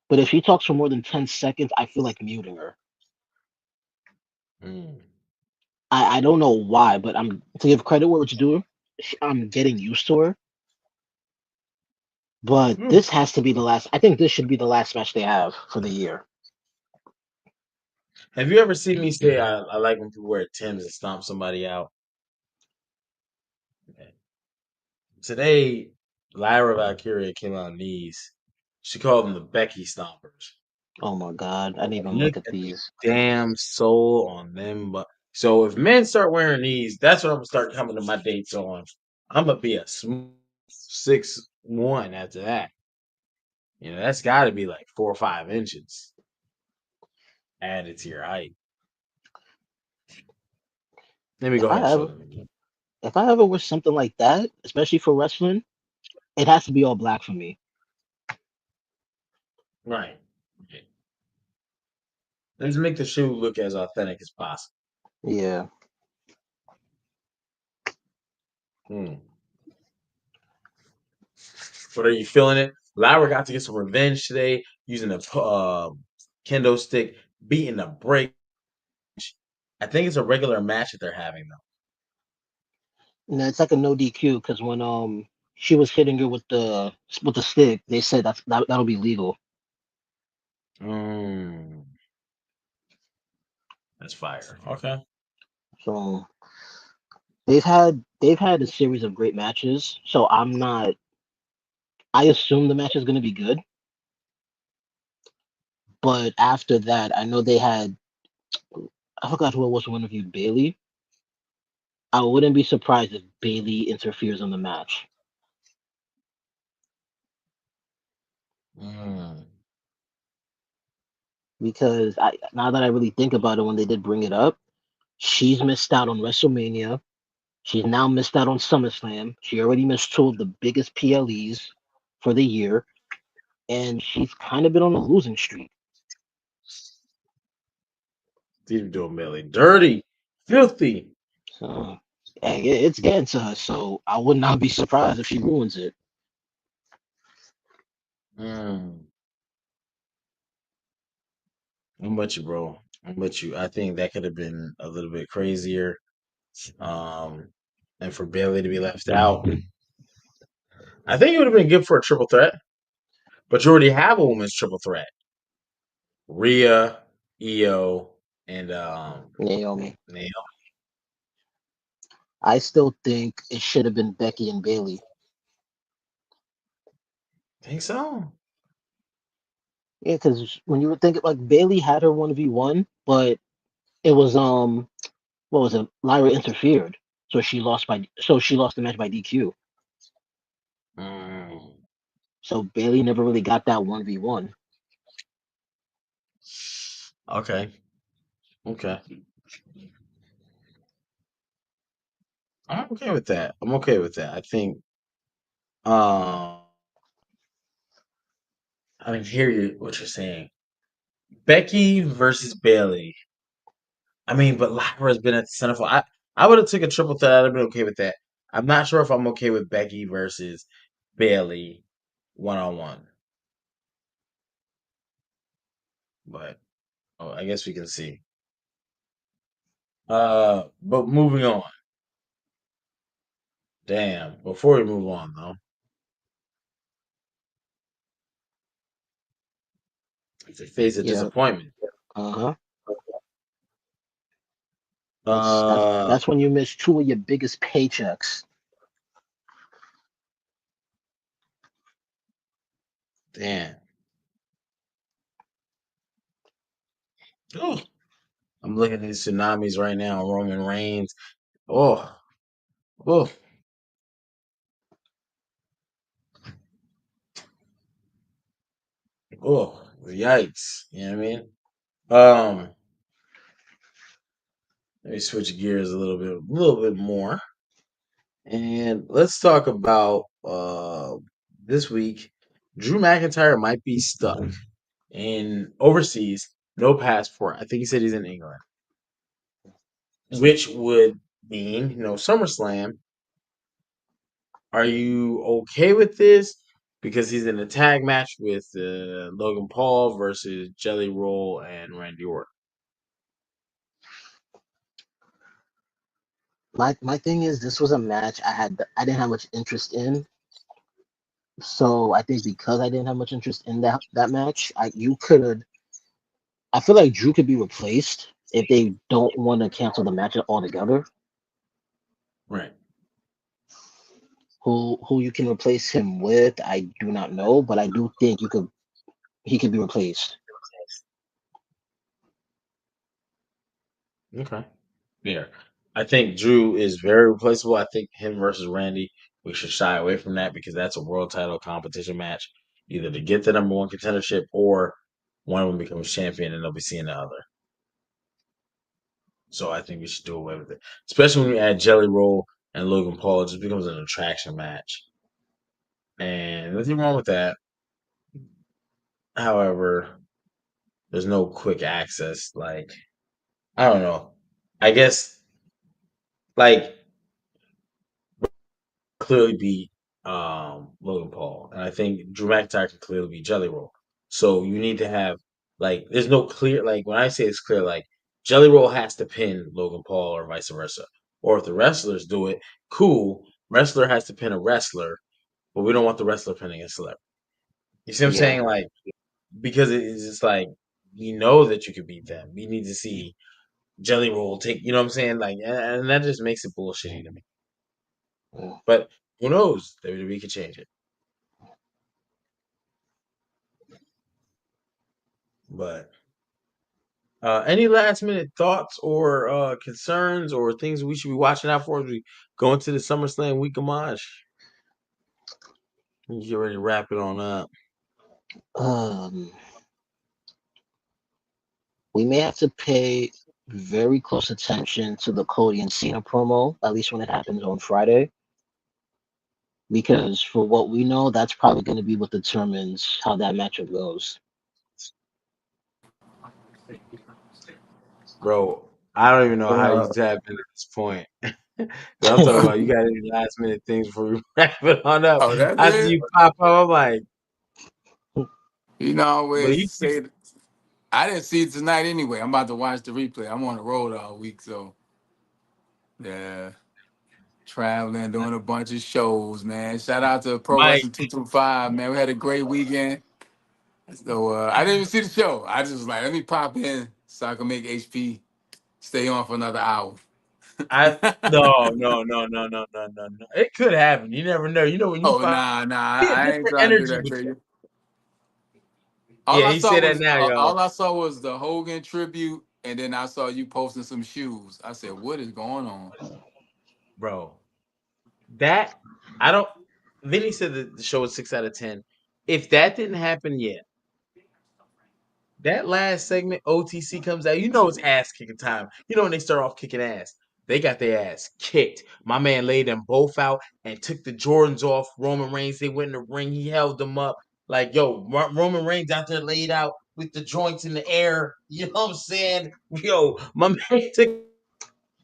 but if she talks for more than 10 seconds, I feel like muting her. Mm. I don't know why, but I'm to give credit where it's due. I'm getting used to her, but Hmm. this has to be the last. I think this should be the last match they have for the year. Have you ever seen me say I like when people wear Timbs and stomp somebody out? Today, Lyra Valkyria came out on knees. She called them the Becky Stompers. Oh my god, I didn't even Look look at at the these. damn soul on them. So if men start wearing these, that's what I'm gonna start coming to my dates on. I'm gonna be a smooth 6'1" after that. That's got to be like 4 or 5 inches added to your height. Let me If go ahead I and show ever them again. if I ever wish something like that, especially for wrestling, it has to be all black for me. Right. Let's make the shoe look as authentic as possible. Yeah. Hmm. But are you feeling it? Lyra got to get some revenge today using a kendo stick beating the break. I think it's a regular match that they're having And it's like a no DQ because when she was hitting her with the stick, they said that'll be legal. though. That's fire. Okay. So they've had a series of great matches. So I'm not. I assume the match is going to be good, but after that, I know they had. I forgot who it was who interviewed Bailey. I wouldn't be surprised if Bailey interferes in the match Mm. because now that I really think about it, when they did bring it up, she's missed out on WrestleMania. She's now missed out on SummerSlam. She already missed two of the biggest PLEs for the year, and she's kind of been on a losing streak. These doing Billy dirty, filthy. So it's getting to her. So I would not be surprised if she ruins it. Mm. I'm with you, bro. I'm with you. I think that could have been a little bit crazier. Um, and for Bailey to be left out, I think it would have been good for a triple threat. But you already have a women's triple threat: Rhea, Io, and Naomi. Naomi. I still think it should have been Becky and Bailey. Think so? Yeah, because when you would think like Bailey had her 1v1, but it was what was it? Lyra interfered, so she lost the match by DQ. Mm. So Bailey never really got that 1v1. Okay. Okay. I'm okay with that. I'm okay with that. I think. Um, I didn't hear you. What you're saying? Becky versus Bailey. I mean, but Lyra's been at the center for. I would have took a triple threat. I'd have been okay with that. I'm not sure if I'm okay with Becky versus Bailey 1-on-1, but oh, I guess we can see. But moving on. Damn. Before we move on, though, it's a face of Yeah. disappointment. Uh-huh. Uh, That's when you miss two of your biggest paychecks. damn. Oh, I'm looking at these tsunamis right now. Roman Reigns. Oh, oh, oh. Yikes. You know what I mean? Um, Let me switch gears a little bit more, and let's talk about this week. Drew McIntyre might be stuck in overseas, no passport. I think he said he's in England, which would mean no SummerSlam. Are you okay with this? Because he's in a tag match with Logan Paul versus Jelly Roll and Randy Orton. My thing is this was a match I didn't have much interest in. So I think because I didn't have much interest in that match, I feel like Drew could be replaced if they don't want to cancel the match altogether. Right. Who you can replace him with, I do not know, but I do think he could be replaced. Okay. Yeah. I think Drew is very replaceable. I think him versus Randy, we should shy away from that because that's a world title competition match, either to get the number one contendership or one of them becomes champion and they'll be seeing the other. So I think we should do away with it. Especially when you add Jelly Roll and Logan Paul, it just becomes an attraction match. And nothing wrong with that. However, there's no quick access. Like, I don't know. I guess like clearly beat Logan Paul, and I think Drew McIntyre can clearly beat Jelly Roll. So you need to have Like, there's no clear like when I say it's clear, like Jelly Roll has to pin Logan Paul or vice versa. Or if the wrestlers do it, cool. Wrestler has to pin a wrestler, but we don't want the wrestler pinning a celebrity. You see what I'm Yeah. saying? Like because it's just like we know that you could beat them. We need to see Jelly Roll take. You know what I'm saying? Like, and that just makes it bullshitty to me. Mm. But who knows? WWE could change it. But any last minute thoughts or concerns or things we should be watching out for as we go into the SummerSlam week homage? You get ready to wrap it on up. Um, we may have to pay very close attention to the Cody and Cena promo, at least when it happens on Friday, because for what we know, that's probably going to be what determines how that matchup goes. Bro, I don't even know how you Uh, tap in at this point. 'Cause I'm talking about you got any last minute things before we wrap it on up. oh, that's I see it. you pop up. I'm like, You know, I but always you say I didn't see it tonight anyway. I'm about to watch the replay. I'm on the road all week, so yeah, traveling, doing a bunch of shows, man. Shout out to Pro Mike. Wrestling 225, man. We had a great weekend. So I didn't even see the show. I just was like, let me pop in so I can make HP stay on for another hour. I no. It could happen. You never know. You know when you Oh find nah, see a I ain't different trying to do energy that with to you. you. Yeah, he said that now, yo. All I saw was the Hogan tribute, and then I saw you posting some shoes. I said, "What is going on?" Bro, that I don't. Vinny said that the show was 6 out of 10. If that didn't happen yet, that last segment, OTC comes out. You know it's ass kicking time. You know when they start off kicking ass, they got their ass kicked. My man laid them both out and took the Jordans off Roman Reigns. They went in the ring. He held them up like, yo, Roman Reigns out there laid out with the joints in the air. You know what I'm saying? Yo, my man took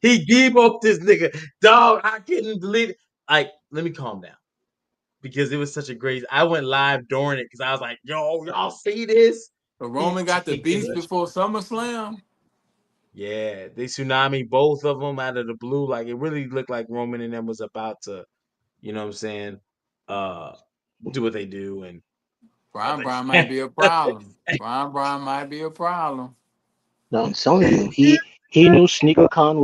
he gave up this nigga. Dog, I couldn't believe it. Like, let me calm down because it was such a great. I went live during it because I was like, "Yo, y'all see this? But He Roman got the taking beast the before SummerSlam. yeah, they tsunami both of them out of the blue. Like it really looked like Roman and them was about to, you know what I'm saying, uh, do what they do. And I was Brian might like, be a problem. Brian might be a problem. No, I'm telling you, he knew SneakerCon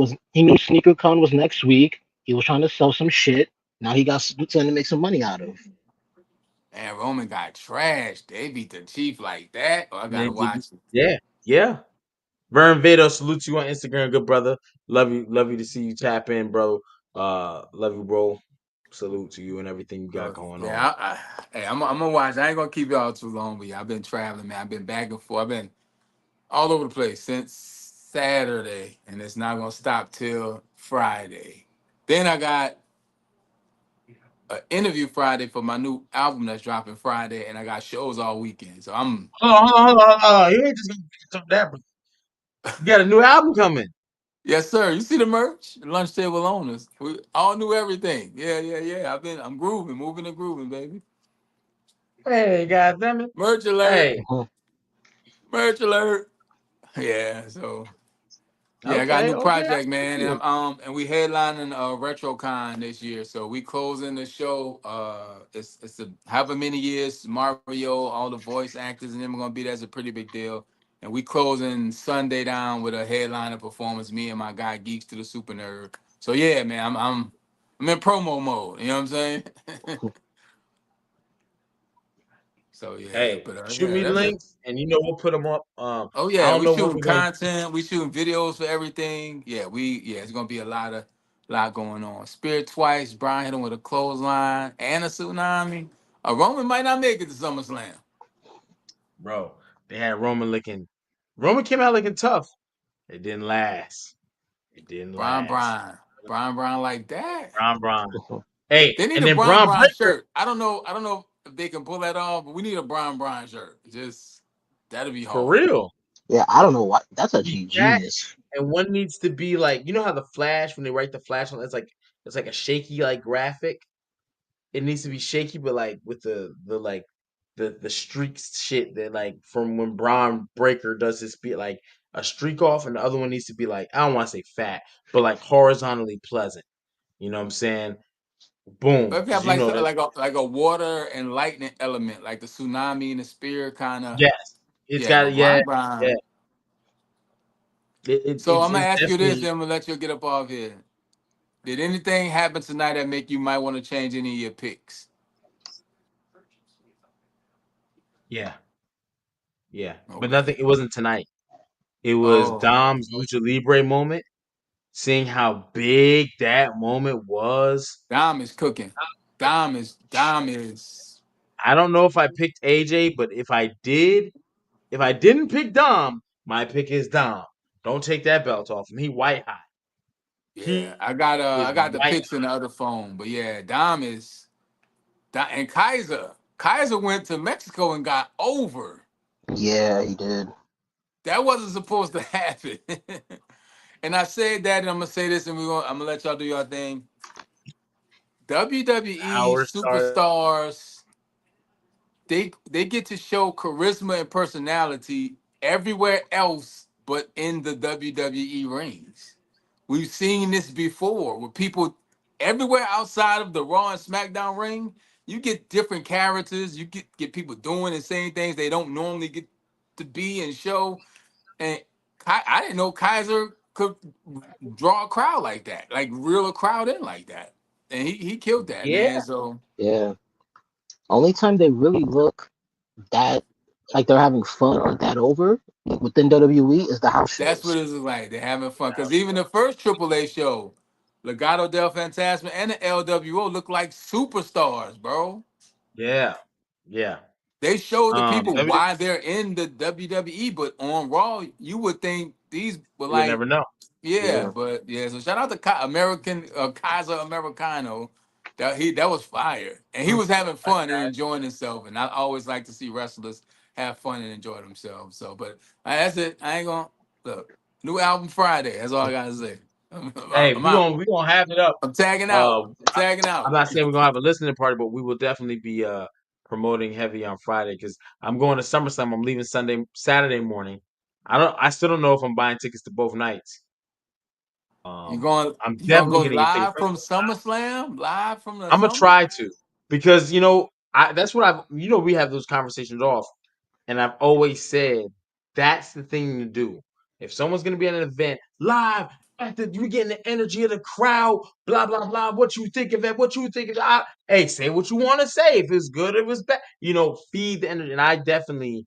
was next week. He was trying to sell some shit. Now he got something to make some money out of. And Roman got trashed. They beat the Chief like that. Oh, I gotta they did, watch it. yeah, yeah. Vern Vado salutes you on Instagram, good brother. Love you to see you tap in, bro. Love you, bro. Salute to you and everything you got So going on. yeah, hey, I'm gonna watch. I ain't gonna keep y'all too long, but yeah, I've been traveling, man. I've been back and forth. I've been all over the place since Saturday, and it's not gonna stop till Friday. Then I got an interview Friday for my new album that's dropping Friday, and I got shows all weekend. So I'm Hold on. You ain't just gonna pick up that, bro. You got a new album coming. yes, sir. You see the merch, lunch table owners. We all knew everything. Yeah. I'm grooving, moving and grooving, baby. Hey, God damn it. Merch alert, Hey, Mhm. merch alert. Yeah, so yeah, I got a new okay, I project, man, see and it. and we headlining RetroCon this year, so we closing the show. It's a however many years Mario, all the voice actors, and them are gonna be there. That's a pretty big deal, and we closing Sunday down with a headliner performance. Me and my guy Geeks to the Super Nerd. So yeah, man, I'm in promo mode. You know what I'm saying? So yeah, Hey, but shoot yeah, me that's it. links, and you know we'll put them up. Oh I yeah, don't we know when shooting we're gonna. content, we shooting videos for everything. It's gonna be a lot going on. Spirit twice, Brian hit him with a clothesline and a tsunami. A Roman might not make it to SummerSlam. Bro, they had Roman looking. Roman came out looking tough. It didn't last. It didn't Brian last. Brian. Brian like that. Bron. Hey, They need and a then Brian Bron Brian Breaker shirt. I don't know if they can pull that off, but we need a Brian shirt. Just that'll be for hard. real. Yeah, I don't know why. That's Need actually that, genius. and one needs to be like you know how the Flash when they write the Flash on it's like a shaky like graphic. It needs to be shaky, but like with the like the streak shit that like from when Braun Breaker does his beat like a streak off, and the other one needs to be like I don't want to say fat, but like horizontally pleasant. You know what I'm saying? Boom, If you have because you like know that. like a water and lightning element, like the tsunami and the spear kind of. Yes, it's Yeah, no, got yeah, Brian yeah. Brown. It's So I'm gonna it's ask you this, definitely then I'm gonna let you get up off here. Did anything happen tonight that make you might want to change any of your picks? yeah, yeah. But Okay. nothing. It wasn't tonight. It was Oh, Dom's Lucha Libre moment. Seeing how big that moment was. Dom is cooking. Dom is. I don't know if I picked AJ, but if I didn't pick Dom, my pick is Dom. Don't take that belt off him. He white hot. Yeah, He I is got the white. picks in the other phone, but yeah, Dom is. And Kaiser went to Mexico and got over. Yeah, he did. That wasn't supposed to happen. And I said that, and I'm gonna say this, and I'm gonna let y'all do your thing. WWE Our start. superstars, they get to show charisma and personality everywhere else but in the WWE rings. We've seen this before with people everywhere outside of the Raw and SmackDown ring. You get different characters. You get people doing and saying things they don't normally get to be and show. And I didn't know Kaiser could draw a crowd like that, like reel a crowd in like that. And he killed that, Yeah, man. So Yeah. Only time they really look that like they're having fun or that over within WWE is the house that's what shows. it's like. They're having fun. Because even the first AAA show, Legado del Fantasma and the LWO look like superstars, bro. yeah, yeah. They show the people WWE, why they're in the WWE, but on Raw, you would think these were you would like, never know. yeah, Yeah. but yeah. So shout out to American Kaiser Americano. That was fire, and he Mm, was having my fun and God. enjoying himself. And I always like to see wrestlers have fun and enjoy themselves. So, but that's it. I ain't gonna look. New album Friday. That's all I gotta say. Hey, I'm out. we gonna have it up. I'm tagging out. Uh, Tagging I'm out. not saying we're gonna have a listening party, but we will definitely be promoting heavy on Friday because I'm going to SummerSlam. I'm leaving Saturday morning. I still don't know if I'm buying tickets to both nights. I'm You gonna definitely go gonna get tickets. live from SummerSlam? Live from the I'm gonna Summer? try to because that's what we have those conversations off, and I've always said that's the thing to do. If someone's gonna be at an event live, you getting the energy of the crowd, blah blah blah. What you think of it? What you think of it? Hey, say what you want to say. If it's good, if it's bad, feed the energy. And I definitely.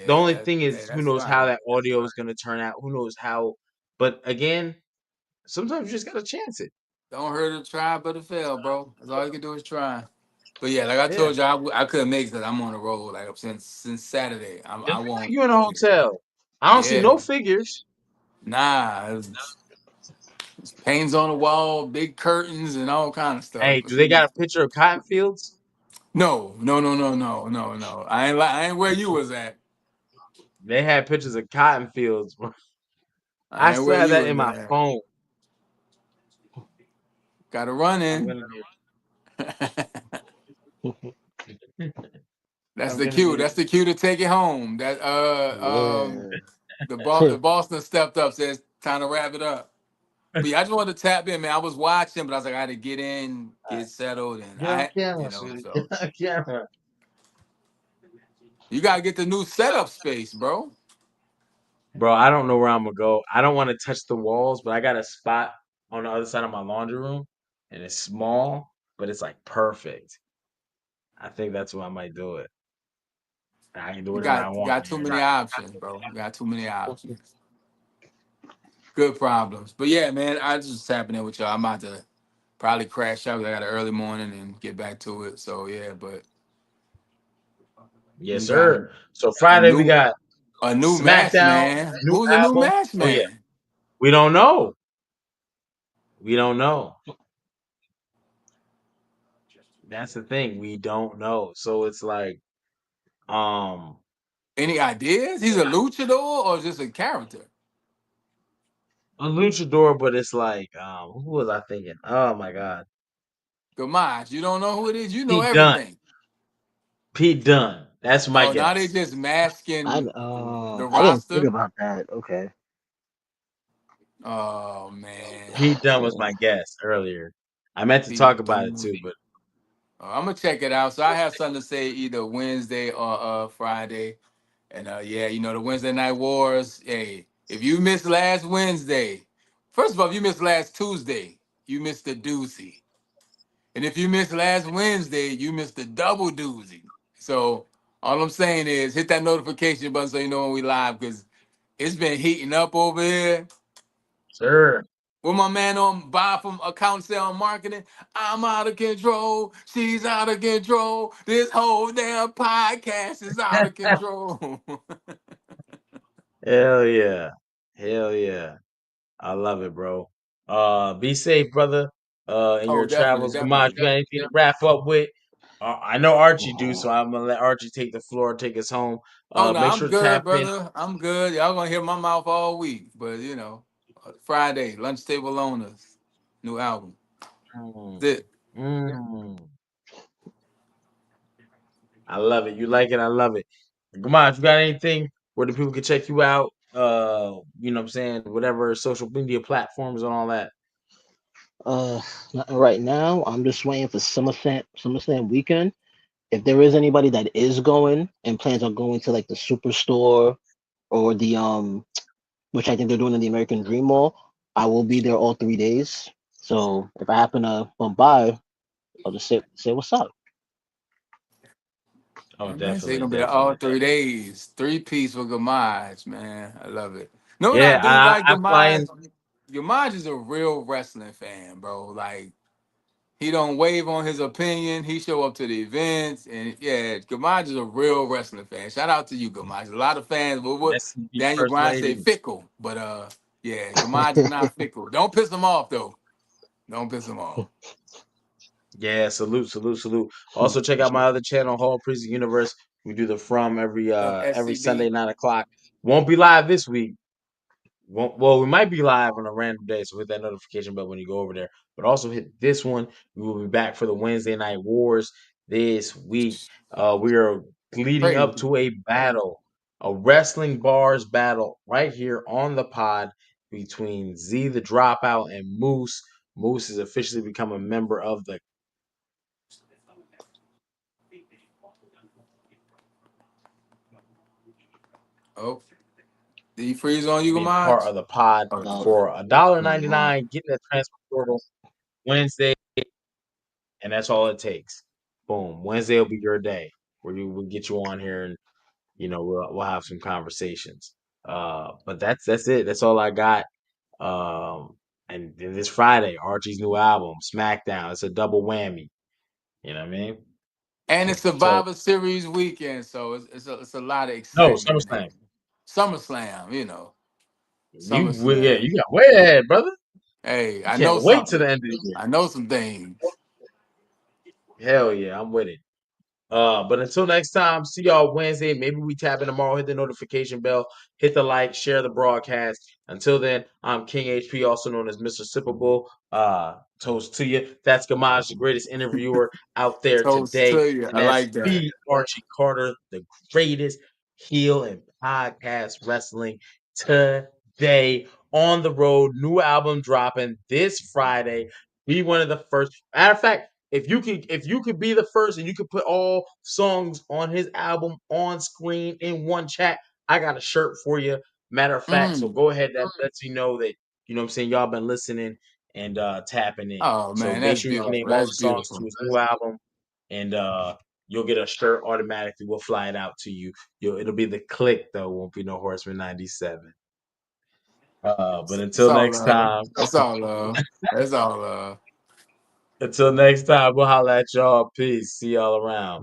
The Yeah, only thing is, who that's knows how fire. that audio is gonna turn out? Who knows how? But again, sometimes you just gotta chance it. Don't hurt to try, but to fail, bro. That's all you can do is try. But yeah, like I Yeah. told you, I couldn't make it because I'm on the road like since Saturday. It I look like won't. you in a hotel. I don't see Yeah, no figures. nah. It's paintings on the wall, big curtains, and all kind of stuff. Hey, do they got a picture of cotton fields? No. I ain't where you was at. They had pictures of cotton fields, bro. I I ain't still where have you that in was my at. phone. Got to run I'm in. gonna need That's I'm the gonna cue. need That's the cue to take it home. That Yeah. the Boston stepped up, says time to wrap it up. But yeah, I just wanted to tap in, man. I was watching, but I was like, I had to get in, get settled, and get on you camera, know, sweetie. Get so on camera. you gotta get the new setup space, bro. Bro, I don't know where I'm gonna go. I don't want to touch the walls, but I got a spot on the other side of my laundry room, and it's small, but it's like perfect. I think that's where I might do it. I can do You whatever I want got too there. many options, bro. You got too many options. Good problems. But yeah, man, I just tapping in with y'all. I'm about to probably crash out 'cause I got an early morning and get back to it. So yeah, but Yes, we got sir. So a Friday we new got a new match, SmackDown, man. new Who's a new album. match, Oh yeah, man? we don't know. We don't know. That's the thing. We don't know. So it's like um Any ideas? He's a luchador or just a character? a luchador, but it's like who was I thinking? Oh my god. Gamaj, you don't know who it is? You know Pete Dunne. everything. Pete Dunne. That's my Oh, now they guess. just masking the I didn't think roster. about that. Okay. Oh man, Pete Dunne was Hmm. my guess earlier. I meant to talk Pete about it Dunne. too, but I'm gonna check it out. So I have something to say either Wednesday or Friday. And yeah, you know the Wednesday Night Wars. Hey, if you missed last Wednesday, first of all, if you missed last Tuesday, you missed the doozy. And if you missed last Wednesday, you missed the double doozy. So all I'm saying is hit that notification button so you know when we live because it's been heating up over here. sure. With my man on buy from account sale marketing, I'm out of control. She's out of control. This whole damn podcast is out of control. Hell yeah. Hell yeah. I love it, bro. Be safe, brother. In Oh, your definitely, travels. Come on, definitely. you got anything to wrap up with? I know Archie do, Uh, so I'm gonna let Archie take the floor, take us home. Oh no, Make I'm sure to tap good, in. brother. I'm good. Y'all gonna hear my mouth all week, but Friday, lunch table owners, new album. Mm, That's it. mm. I love it. You like it? I love it. Come on, if you got anything where the people can check you out, you know what I'm saying? Whatever social media platforms and all that. uh, right now, I'm just waiting for SummerSlam weekend. If there is anybody that is going and plans on going to like the Superstore or the which I think they're doing in the American Dream Mall, I will be there all 3 days. So if I happen to bump by, I'll just say what's up. Oh, All right, so you're definitely, gonna be there all definitely, 3 days. 3 piece for Gamage, man. I love it. Know what I yeah, do like I fly in. Gamage? Gamage is a real wrestling fan, bro. Like he don't wave on his opinion. He show up to the events, and yeah, Gamage is a real wrestling fan. Shout out to you, Gamage. A lot of fans, but what That's the Daniel first Bryan say lady. fickle, but yeah, Gamage is not fickle. Don't piss him off though. Don't piss him off. Yeah, salute, salute, salute. Also, check out my other channel, Hall Priest Universe. We do the From every Sunday SCD. 9 o'clock. Won't be live this week. Well, we might be live on a random day, so hit that notification bell when you go over there. But also hit this one. We will be back for the Wednesday Night Wars this week. We are leading up Crazy. to a battle, a wrestling bars battle right here on the pod between Z the Dropout and Moose. Moose has officially become a member of the Oh, did he freeze on you, being part Gamage? of the pod Oh, No, for a dollar ninety no. nine. Get in that transfer portal Wednesday, and that's all it takes. Boom. Wednesday will be your day where we'll get you on here and we'll have some conversations. But that's it. That's all I got. And then this Friday, Archie's new album, SmackDown. It's a double whammy. You know what I mean? and it's So Survivor Series weekend, so it's a lot of no excitement SummerSlam. there. SummerSlam, Yeah, SummerSlam. you got way ahead, brother. Hey, You I know can't wait to something. the end of the year. I know some things. Hell yeah, I'm with it. But until next time, see y'all Wednesday. Maybe we tap in tomorrow. Hit the notification bell, hit the like, share the broadcast. Until then, I'm King HP, also known as Mr. Sippable. Toast to you. That's Gamaj, the greatest interviewer out there Toast today. to you. And I that's like that. the Archie Carter, the greatest heel and podcast wrestling today. On the road, new album dropping this Friday. Be one of the first. Matter of fact, if you could be the first and you could put all songs on his album on screen in one chat, I got a shirt for you. Matter of fact, so Mm. go ahead. That lets you know that what I'm saying, y'all been listening and tapping in. Oh So man, make that's sure you can beautiful. name all That's the songs to beautiful. his new album, and you'll get a shirt automatically. We'll fly it out to you. It'll be the click though. Won't be no Horseman 97. But It's until all next love. time, It's all love. It's all love. we'll holla at y'all. Peace. See y'all around.